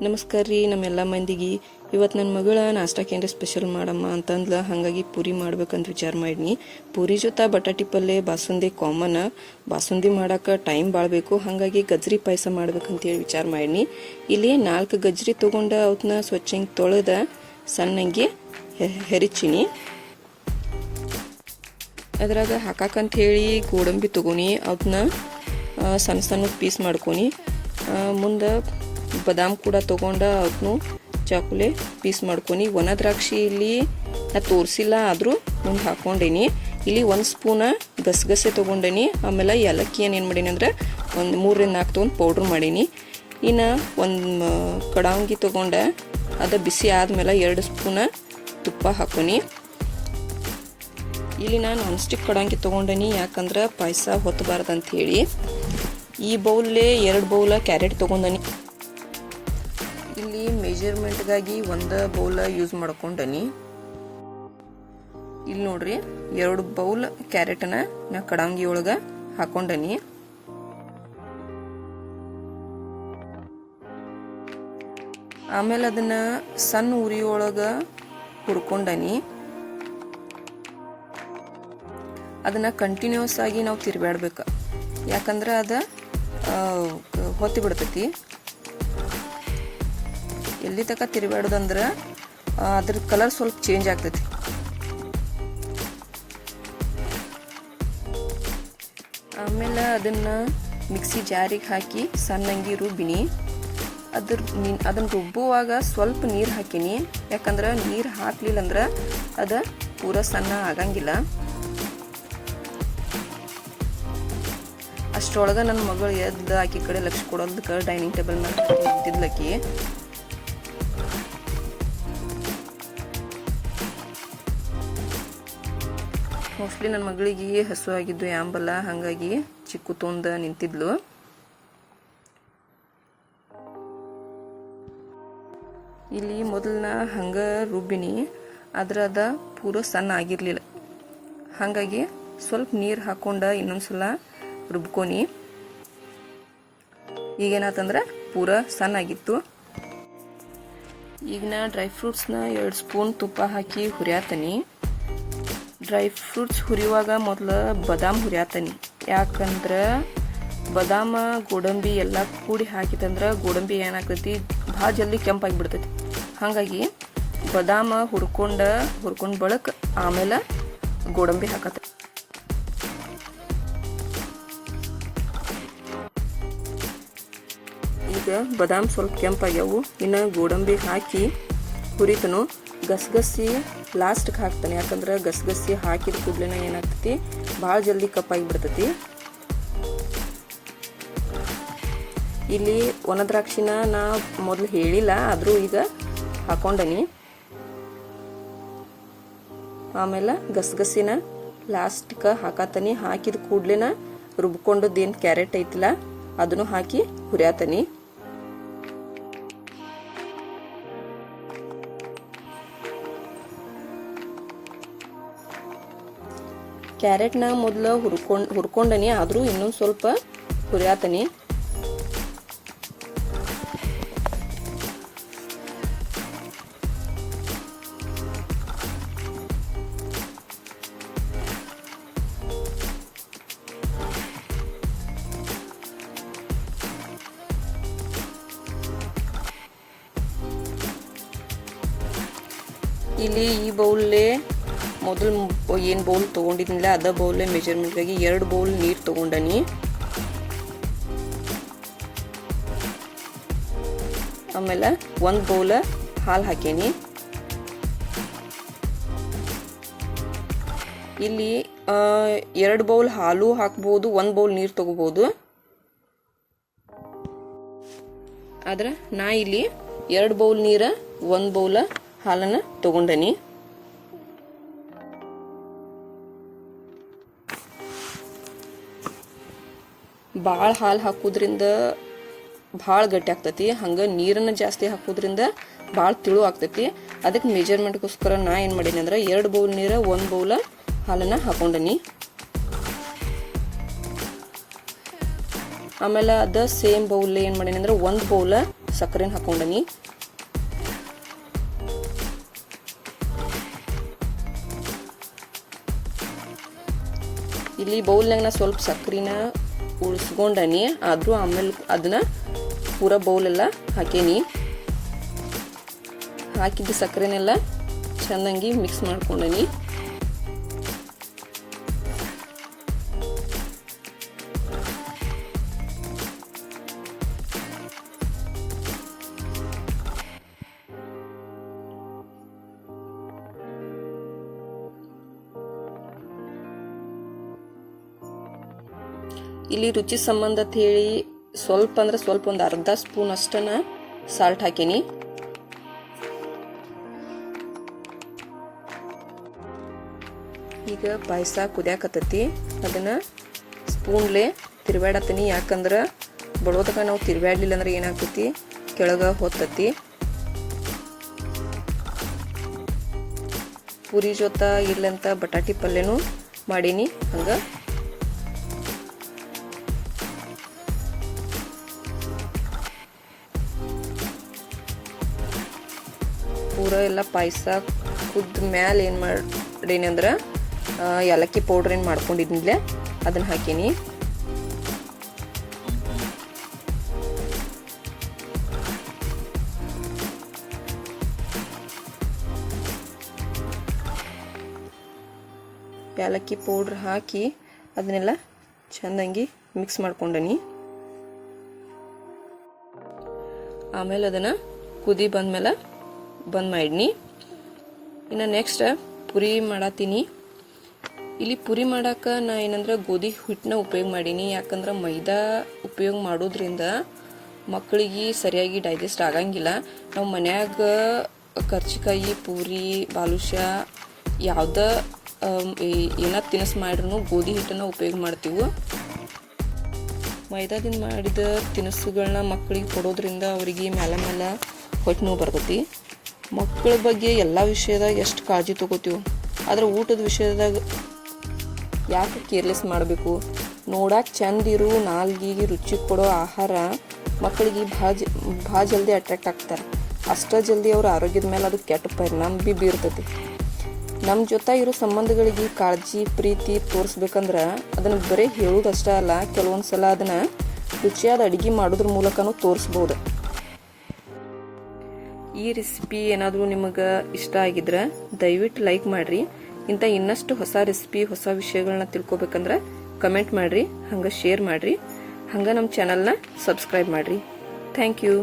ನಮಸ್ಕಾರ ರೀ ನಮ್ಮೆಲ್ಲ ಮಂದಿಗೆ ಇವತ್ತು ನನ್ನ ಮಗಳ ನಾಷ್ಟಕ್ಕೆ ಏನಾರ ಸ್ಪೆಷಲ್ ಮಾಡಮ್ಮ ಅಂತಂದ್ಲ. ಹಾಗಾಗಿ ಪೂರಿ ಮಾಡ್ಬೇಕಂತ ವಿಚಾರ ಮಾಡಿನಿ. ಪೂರಿ ಜೊತೆ ಬಟಾಟಿ ಪಲ್ಯ ಬಾಸುಂದಿ ಕಾಮನ್. ಬಾಸುಂದಿ ಮಾಡೋಕೆ ಟೈಮ್ ಭಾಳ ಬೇಕು. ಹಾಗಾಗಿ ಗಜ್ರಿ ಪಾಯಸ ಮಾಡ್ಬೇಕಂತೇಳಿ ವಿಚಾರ ಮಾಡಿನಿ. ಇಲ್ಲಿ 4 ಗಜ್ರಿ ತೊಗೊಂಡು ಅವನ್ನ ಸ್ವಚ್ಛಂಗೆ ತೊಳೆದ ಸಣ್ಣಂಗೆ ಹೆರಿಚಿನಿ. ಅದ್ರಾಗ ಹಾಕಾಕಂತ ಹೇಳಿ ಗೋಡಂಬಿ ತೊಗೊನಿ. ಅವನ್ನ ಸಣ್ಣ ಸಣ್ಣ ಪೀಸ್ ಮಾಡ್ಕೊನಿ. ಮುಂದೆ ಬಾದಾಮ್ ಕೂಡ ತೊಗೊಂಡು ಅವನು ಚಾಕುಲೆ ಪೀಸ್ ಮಾಡ್ಕೊನಿ. ಒಣ ದ್ರಾಕ್ಷಿ ಇಲ್ಲಿ ನಾ ತೋರಿಸಿಲ್ಲ, ಆದರೂ ಮುಂದೆ ಹಾಕ್ಕೊಂಡೇನಿ. ಇಲ್ಲಿ 1 ಸ್ಪೂನ ಗಸಗಸೆ ತೊಗೊಂಡೇನಿ. ಆಮೇಲೆ ಏಲಕ್ಕಿ ಏನು ಮಾಡೀನಿ ಅಂದ್ರೆ ಒಂದು 3-4 ತೊಗೊಂಡು ಪೌಡ್ರ್ ಮಾಡೀನಿ. ಇನ್ನು ಒಂದು ಕಡಾಂಗಿ ತೊಗೊಂಡೆ, ಅದು ಬಿಸಿ ಆದಮೇಲೆ 2 ಸ್ಪೂನ ತುಪ್ಪ ಹಾಕೋನಿ. ಇಲ್ಲಿ ನಾನು ನಾನ್ ಸ್ಟಿಕ್ ಕಡಾಂಗಿ ತೊಗೊಂಡೇನಿ, ಯಾಕಂದ್ರೆ ಪಾಯಸ ಹೊತ್ತಬಾರ್ದು ಹೇಳಿ. ಈ ಬೌಲೇ 2 ಬೌಲ ಕ್ಯಾರೆಟ್ ತೊಗೊಂಡನಿ. ಇಲ್ಲಿ ಮೆಜರ್ಮೆಂಟ್ಗಾಗಿ 1 ಬೌಲ ಯೂಸ್ ಮಾಡ್ಕೊಂಡನಿ. ಇಲ್ಲಿ ನೋಡ್ರಿ 2 ಬೌಲ್ ಕ್ಯಾರೆಟನ್ನ ನಾ ಕಡಾಂಗಿ ಒಳಗೆ ಹಾಕೊಂಡನಿ. ಆಮೇಲೆ ಅದನ್ನ ಸಣ್ಣ ಉರಿ ಒಳಗೆ ಹುರ್ಕೊಂಡನಿ. ಅದನ್ನ ಕಂಟಿನ್ಯೂಸ್ ಆಗಿ ನಾವು ತಿರ್ಬ್ಯಾಡ್ಬೇಕು, ಯಾಕಂದ್ರೆ ಅದು ಹೊತ್ತಿ ಬಿಡ್ತೈತಿ. ಎಲ್ಲಿ ತನಕ ತಿರ್ಬ್ಯಾಡೋದಂದ್ರೆ ಅದ್ರ ಕಲರ್ ಸ್ವಲ್ಪ ಚೇಂಜ್ ಆಗ್ತೈತಿ. ಆಮೇಲೆ ಅದನ್ನ ಮಿಕ್ಸಿ ಜಾರಿಗೆ ಹಾಕಿ ಸಣ್ಣಂಗಿ ರುಬ್ಬಿನಿ. ಅದನ್ನ ರುಬ್ಬುವಾಗ ಸ್ವಲ್ಪ ನೀರು ಹಾಕಿನಿ, ಯಾಕಂದ್ರೆ ನೀರು ಹಾಕ್ಲಿಲ್ಲ ಅಂದ್ರೆ ಅದು ಪೂರ ಸಣ್ಣ ಆಗಂಗಿಲ್ಲ. ಅಷ್ಟರೊಳಗೆ ನನ್ನ ಮಗಳು ಎದ್ದು ಆಕಿ ಕಡೆ ಲಕ್ಷ ಕೊಡೋದಕ್ಕೆ ಡೈನಿಂಗ್ ಟೇಬಲ್ ಮೇಲೆ ಇದ್ದಿದ್ಲಕ್ಕಿ. ಮೋಸ್ಟ್ಲಿ ನನ್ನ ಮಗಳಿಗೆ ಹಸು ಆಗಿದ್ದು ಯಾಂಬಲ್ಲ, ಹಾಗಾಗಿ ಚಿಕ್ಕು ತೊಂದ ನಿಂತಿದ್ಲು. ಇಲ್ಲಿ ಮೊದಲನ ಹಂಗ ರುಬ್ಬಿನಿ, ಆದ್ರೆ ಅದ ಪೂರ ಸಣ್ಣ ಆಗಿರ್ಲಿಲ್ಲ. ಹಾಗಾಗಿ ಸ್ವಲ್ಪ ನೀರು ಹಾಕೊಂಡ ಇನ್ನೊಂದ್ಸಲ ರುಬ್ಕೊನಿ. ಈಗೇನಾತಂದ್ರೆ ಪೂರ ಸಣ್ಣ ಆಗಿತ್ತು. ಈಗ ನಾ ಡ್ರೈ ಫ್ರೂಟ್ಸ್ನ 2 ಸ್ಪೂನ್ ತುಪ್ಪ ಹಾಕಿ ಹುರಿಯಾತನಿ. ಡ್ರೈ ಫ್ರೂಟ್ಸ್ ಹುರಿಯುವಾಗ ಮೊದಲು ಬಾದಾಮ್ ಹುರಿಯಾತನಿ, ಯಾಕಂದ್ರೆ ಬಾದಾಮ ಗೋಡಂಬಿ ಎಲ್ಲ ಕೂಡಿ ಹಾಕಿತಂದ್ರೆ ಗೋಡಂಬಿ ಏನಾಗ್ತೈತಿ ಭಾಳ ಜಲ್ದಿ ಕೆಂಪಾಗಿಬಿಡ್ತೈತಿ. ಹಾಗಾಗಿ ಬಾದಾಮ ಹುರ್ಕೊಂಡು ಬಳಕ ಆಮೇಲೆ ಗೋಡಂಬಿ ಹಾಕತ್ತ. ಈಗ ಬಾದಾಮ್ ಸ್ವಲ್ಪ ಕೆಂಪಾಗ್ಯಾವು. ಇನ್ನು ಗೋಡಂಬಿ ಹಾಕಿ ಹುರಿತನು. ಗಸಗಸಿ ಲಾಸ್ಟ್ಗೆ ಹಾಕ್ತಾನೆ, ಯಾಕಂದ್ರೆ ಗಸಗಸಿ ಹಾಕಿದ ಕೂಡಲೇ ಏನಾಗ್ತೈತಿ ಭಾಳ ಜಲ್ದಿ ಕಪ್ಪಾಗಿ ಬಿಡ್ತೈತಿ. ಇಲ್ಲಿ ಒಣ ದ್ರಾಕ್ಷಿನ ನಾ ಮೊದಲು ಹೇಳಿಲ್ಲ, ಆದರೂ ಈಗ ಹಾಕೊಂಡನಿ. ಆಮೇಲೆ ಗಸಗಸಿನ ಲಾಸ್ಟ್ಗೆ ಹಾಕತನಿ. ಹಾಕಿದ ಕೂಡಲೇ ರುಬ್ಕೊಂಡದ್ದೇನು ಕ್ಯಾರೆಟ್ ಐತಿಲ್ಲ ಅದನ್ನು ಹಾಕಿ ಹುರಿಯಾತನಿ. ಕ್ಯಾರೆಟ್ನ ಮೊದಲು ಹುರ್ಕೊಂಡನಿ, ಆದರೂ ಇನ್ನೊಂದು ಸ್ವಲ್ಪ ಹುರಿಯಾತನಿ. ಇಲ್ಲಿ ಈ ಬೌಲೇ ಮೊದಲು ಏನು ಬೌಲ್ ತೊಗೊಂಡಿದ್ನಿಲ್ಲ ಅದ ಬೌಲೇ ಮೆಜರ್ಮೆಂಟ್ಗಾಗಿ 2 ಬೌಲ್ ನೀರು ತೊಗೊಂಡನಿ. ಆಮೇಲೆ 1 ಬೌಲ್ ಹಾಲು ಹಾಕೇನಿ. ಇಲ್ಲಿ 2 ಬೌಲ್ ಹಾಲು ಹಾಕ್ಬೋದು, 1 ಬೌಲ್ ನೀರು ತಗೋಬೋದು. ಆದ್ರೆ ನಾ ಇಲ್ಲಿ 2 ಬೌಲ್ ನೀರ 1 ಬೌಲ ಹಾಲನ್ನ ತಗೊಂಡನಿ. ಭಾಳ ಹಾಲು ಹಾಕೋದ್ರಿಂದ ಭಾಳ ಗಟ್ಟಿ ಆಗ್ತೈತಿ, ಹಂಗೆ ನೀರನ್ನು ಜಾಸ್ತಿ ಹಾಕೋದ್ರಿಂದ ಭಾಳ ತಿಳು ಆಗ್ತೈತಿ. ಅದಕ್ಕೆ ಮೆಜರ್ಮೆಂಟ್ಗೋಸ್ಕರ ನಾ ಏನು ಮಾಡೀನಿ ಅಂದ್ರೆ 2 ಬೌಲ್ ನೀರ 1 ಬೌಲ ಹಾಲನ್ನು ಹಾಕೊಂಡನಿ. ಆಮೇಲೆ ಅದ ಸೇಮ್ ಬೌಲ್ ಏನು ಮಾಡೀನಿ ಅಂದ್ರೆ 1 ಬೌಲ ಸಕ್ಕರೆನ ಹಾಕೊಂಡನಿ. ಇಲ್ಲಿ ಬೌಲ್ನಾಗ ನಾ ಸ್ವಲ್ಪ ಸಕ್ಕರೆನ ಉಳಿಸ್ಕೊಂಡನಿ, ಆದ್ರೂ ಆಮೇಲೆ ಅದನ್ನ ಪೂರ ಬೌಲೆಲ್ಲ ಹಾಕೇನಿ. ಹಾಕಿದ್ದ ಸಕ್ಕರೆನೆಲ್ಲ ಚೆನ್ನಾಗಿ ಮಿಕ್ಸ್ ಮಾಡ್ಕೊಂಡನಿ. ಇಲ್ಲಿ ರುಚಿ ಸಂಬಂಧ ಅಂತ ಹೇಳಿ ಸ್ವಲ್ಪ ಅಂದ್ರೆ ಸ್ವಲ್ಪ ಒಂದು ಅರ್ಧ ಸ್ಪೂನ್ ಅಷ್ಟನ ಸಾಲ್ಟ್ ಹಾಕೇನಿ. ಈಗ ಪಾಯಸ ಕುದಿಯಾಕತ್ತೈತಿ, ಅದನ್ನ ಸ್ಪೂನ್ಲೆ ತಿರ್ಬ್ಯಾಡತ್ತೀನಿ. ಯಾಕಂದ್ರ ಬಡೋದಕ್ಕ ನಾವು ತಿರ್ಬ್ಯಾಡ್ಲಿಲ್ಲ ಅಂದ್ರೆ ಏನಾಗ್ತೈತಿ, ಕೆಳಗ ಹೊತ್ತತಿ. ಪೂರಿ ಜೊತೆ ಇರ್ಲಂತ ಬಟಾಟಿ ಪಲ್ಯನೂ ಮಾಡೀನಿ. ಹಂಗ ಪೂರ ಎಲ್ಲ ಪಾಯಸ ಕುದ್ದ ಮ್ಯಾಲ ಏನು ಮಾಡೀನಿ ಅಂದ್ರೆ ಏಲಕ್ಕಿ ಪೌಡ್ರ್ ಏನು ಮಾಡ್ಕೊಂಡಿದ್ನಿಲ್ಲ ಅದನ್ನ ಹಾಕೀನಿ. ಏಲಕ್ಕಿ ಪೌಡ್ರ್ ಹಾಕಿ ಅದನ್ನೆಲ್ಲ ಚೆಂದಂಗಿ ಮಿಕ್ಸ್ ಮಾಡ್ಕೊಂಡನಿ. ಆಮೇಲೆ ಅದನ್ನ ಕುದಿ ಬಂದ್ಮೇಲೆ ಬಂದ್ ಮಾಡಿನಿ. ಇನ್ನು ನೆಕ್ಸ್ಟ್ ಪುರಿ ಮಾಡತ್ತೀನಿ. ಇಲ್ಲಿ ಪುರಿ ಮಾಡಾಕ ನಾ ಏನಂದ್ರೆ ಗೋಧಿ ಹಿಟ್ಟನ್ನ ಉಪಯೋಗ ಮಾಡೀನಿ. ಯಾಕಂದ್ರೆ ಮೈದಾ ಉಪಯೋಗ ಮಾಡೋದ್ರಿಂದ ಮಕ್ಕಳಿಗೆ ಸರಿಯಾಗಿ ಡೈಜೆಸ್ಟ್ ಆಗಂಗಿಲ್ಲ. ನಾವು ಮನ್ಯಾಗ ಕರ್ಚಿಕಾಯಿ, ಪೂರಿ, ಬಾಲುಷಾ ಯಾವ್ದ ಏನ ತಿನಿಸ್ ಮಾಡ್ರೂ ಗೋಧಿ ಹಿಟ್ಟನ್ನ ಉಪಯೋಗ ಮಾಡ್ತೀವಿ. ಮೈದಾದಿಂದ ಮಾಡಿದ ತಿನಿಸುಗಳನ್ನ ಮಕ್ಕಳಿಗೆ ಕೊಡೋದ್ರಿಂದ ಅವರಿಗೆ ಮೇಲೆ ಹೊಟ್ಟೆ ನೋವು ಬರ್ತೈತಿ. ಮಕ್ಕಳ ಬಗ್ಗೆ ಎಲ್ಲ ವಿಷಯದಾಗ ಎಷ್ಟು ಕಾಳಜಿ ತಗೋತೀವಿ, ಆದ್ರೆ ಊಟದ ವಿಷಯದಾಗ ಯಾಕೆ ಕೇರ್ಲೆಸ್ ಮಾಡಬೇಕು? ನೋಡಕ್ಕೆ ಚಂದಿರು ನಾಲ್ಗಿಗೆ ರುಚಿ ಕೊಡೋ ಆಹಾರ ಮಕ್ಕಳಿಗೆ ಭಾಳ ಜಲ್ದಿ ಅಟ್ರಾಕ್ಟ್ ಆಗ್ತಾರೆ. ಅಷ್ಟೇ ಜಲ್ದಿ ಅವ್ರ ಆರೋಗ್ಯದ ಮೇಲೆ ಅದು ಕೆಟ್ಟ ಪರಿಣಾಮ ಬೀರ್ತೈತಿ. ನಮ್ಮ ಜೊತೆ ಇರೋ ಸಂಬಂಧಗಳಿಗೆ ಕಾಳಜಿ ಪ್ರೀತಿ ತೋರಿಸ್ಬೇಕಂದ್ರೆ ಅದನ್ನು ಬರೀ ಹೇಳೋದಷ್ಟೇ ಅಲ್ಲ, ಕೆಲವೊಂದು ಸಲ ಅದನ್ನು ರುಚಿಯಾದ ಅಡುಗೆ ಮಾಡೋದ್ರ ಮೂಲಕನೂ ತೋರಿಸ್ಬೋದು. ಈ ರೆಸಿಪಿ ಏನಾದರೂ ನಿಮಗೆ ಇಷ್ಟ ಆಗಿದ್ರೆ ದಯವಿಟ್ಟು ಲೈಕ್ ಮಾಡಿರಿ. ಇಂಥ ಇನ್ನಷ್ಟು ಹೊಸ ರೆಸಿಪಿ ಹೊಸ ವಿಷಯಗಳನ್ನ ತಿಳ್ಕೊಬೇಕಂದ್ರೆ ಕಮೆಂಟ್ ಮಾಡಿರಿ, ಹಂಗೆ ಶೇರ್ ಮಾಡಿರಿ, ಹಂಗೆ ನಮ್ಮ ಚಾನಲ್ನ ಸಬ್ಸ್ಕ್ರೈಬ್ ಮಾಡಿರಿ. Thank you.